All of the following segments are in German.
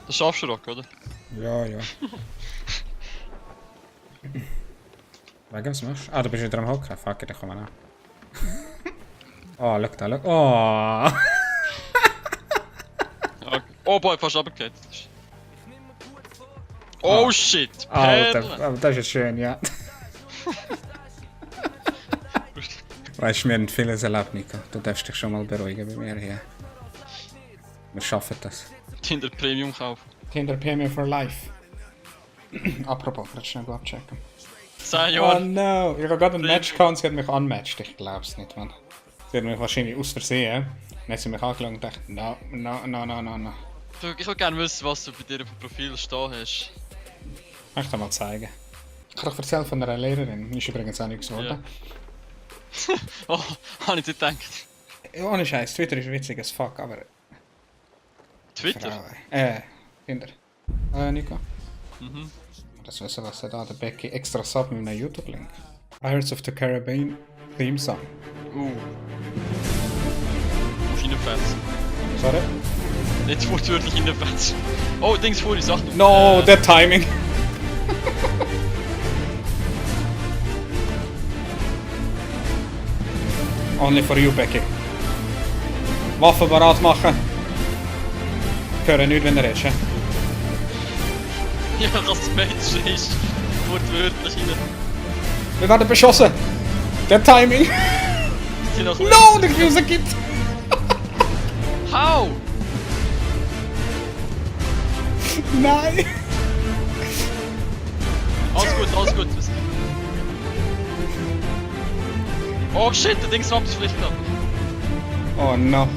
Das schaffst du doch, oder? Ja, ja. Was machst du? Ah, du bist wieder am Hocken. Fuck it, dann komm mal an. Oh, schau da, schau. Oh! Okay. Oh boy, fast runtergefallen. Oh shit! Alter, Perle! aber das ist schön, ja. Weißt du, wir haben vieles erlebt, Nico. Du darfst dich schon mal beruhigen bei mir hier. Wir schaffen das. Tinder Premium kaufen. Tinder Premium for Life. Apropos, gerade schnell abchecken. 10 Oh Jahre. no! Ich habe gerade ein Match gehabt und sie hat mich unmatched. Ich glaub's nicht, Mann. Sie hat mich wahrscheinlich aus Versehen. Dann hat sie mich angeschaut und dachte, no. Du, ich würde gerne wissen, was du bei dir auf dem Profil stehen hast. Kann ich dir mal zeigen. Ich habe doch erzählt von einer Lehrerin. Ist übrigens auch nichts geworden. Oh, habe ich nicht gedacht. Ja. Ohne Scheiß, Twitter ist witzig as fuck, aber... Twitter? Frau, Kinder. Nico? Mhm. Das wissen was er da, der Becky extra sub mit einem YouTube-Link. Pirates of the Caribbean Theme Song. Musst reinfetzen. Sorry? Nicht wortwörtlich reinfetzen. Oh, Dings vor, ich sag noch. No, that timing! Only for you, Becky. Waffen parat machen. Ich höre nicht, wenn er ist. Ja, das Mensch ist wortwörtlich rein. Wir werden beschossen! Der Timing! Die noch No, der Music gibt! How? Nein! Alles gut, alles gut. Oh shit, der Dings rammt vielleicht ab. Oh no.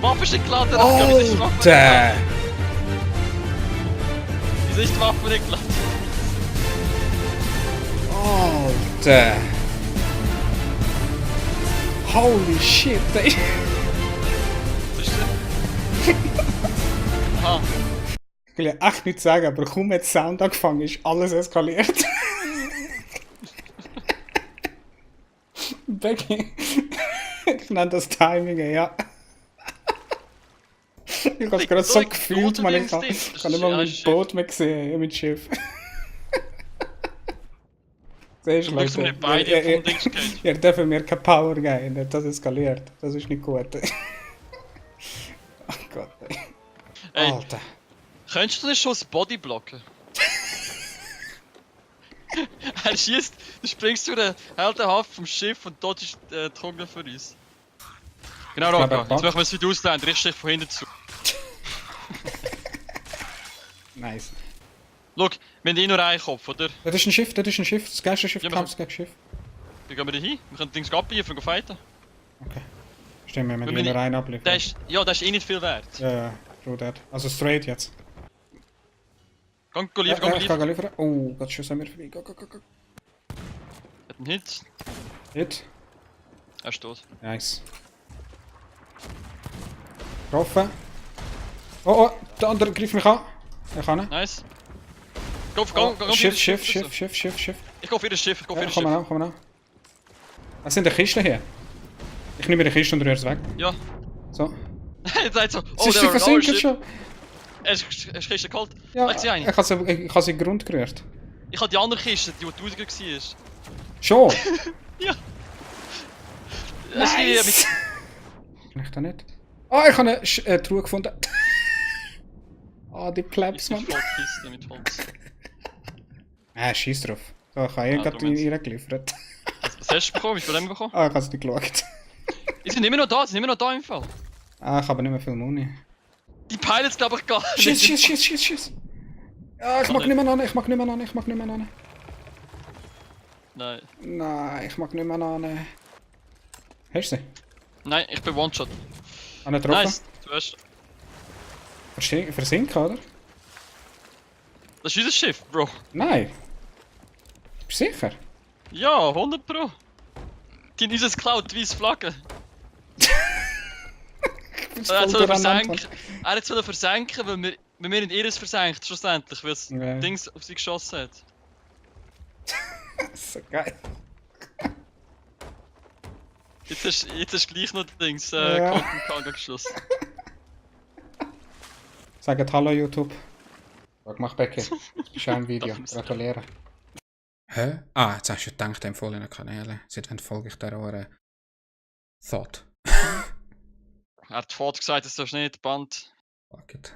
Waffe ist nicht geladen, wieso ist die Waffe nicht geladen? Alter! Wieso ist die Waffe nicht geladen? Alter! Holy shit, ey! Was ist denn? Aha. Ich will ja echt nicht sagen, aber kaum hat Sound angefangen, ist alles eskaliert. Becky, ich nenne das Timing, ja. Ich hab's gerade so gefühlt, man, ich kann nicht mal mein Boot mehr sehen, mit Schiff. Siehst Zum Glück sind wir nicht beide vom Dings gegangen. ihr dürft mir keine Power geben, das eskaliert. Das ist nicht gut. Oh Gott, ey. Ey, Alter. könntest du den Schuss Body blocken? Er schießt, du springst durch den Heldenhaft vom Schiff und dort ist die Kugel für uns. Genau, Rocco. Jetzt machen wir es wieder ausleihen, richtest dich von hinten zu. Nice. Schau, wir haben eh nur einen Kopf, oder? Das ist ein Schiff, das ist ein Schiff. Das geilste Schiff, Ja, Kampf gegen Schiff. Wie gehen wir da hin? Wir können Dings abbiegen und fighten. Okay. Stimmt, wenn wir Wenn die wir nur rein abliefern. Der ist, ja, der ist eh nicht viel wert. Ja, true that. Also straight jetzt. Geh liefern, geh Ich kann liefern. liefern. Oh, Gott, Schuss an mir vorbei. Go. Hat einen Hit. Hit. Er ist tot. Nice. Getroffen. Oh, der andere greift mich an. Ich kann ihn. Nice. Go, Schiff. Ich geh auf ihr Schiff, ich geh auf ihr Komm Schiff. mal an. Was sind die Kisten hier? Ich nehme die Kiste und rühre es weg. Ja. So. Er sagt so, Sie oh, der versinken Ship. schon. Er ist Kiste kalt. Ja, Leg sie ein. ich habe sie in den Grund gerührt. Ich hab die andere Kiste, die 1000er war. Schon? Ja. Nice! Kann ich da nicht? Oh, ich habe eine Truhe gefunden. Oh, die Plebs, Mit Mann. Kiste mit Holz. Scheiß drauf. So, ich habe gerade darum jetzt. reingeliefert. Was hast du bekommen? Wie viel haben wir bekommen? Ah, ich habe es nicht geschaut. Die sind immer noch da, im Fall. Ah, ich habe nicht mehr viel Muni. Die Pilots glaube ich gar nicht. Schieß! Ja, ich mag nicht mehr an. Nein. Nein, ich mag nicht mehr an. Hast du sie? Nein, ich bin One-Shot. Eine getroffen? Nice, du hast. Versinken, oder? Das ist unser Schiff, Bro. Nein. Bist du sicher? Ja, 100 Pro. Die haben uns geklaut, die weiße Flagge. Er hat es versenken, weil wir in ihres versenkt, schlussendlich, weil es Ja. Dings auf sie geschossen hat. So geil. Jetzt hast du gleich noch Dings, Ja. Content geschossen. Sagt Hallo YouTube. Schau, mach Becky. Jetzt bist du auch im Video. Gratuliere. Hä? Ah, jetzt hast du gedacht, die empfohlenen Kanäle. Seitdem folge ich der Ohren. Thought. Er hat Thought gesagt, das darfst du nicht, Band. Fuck it.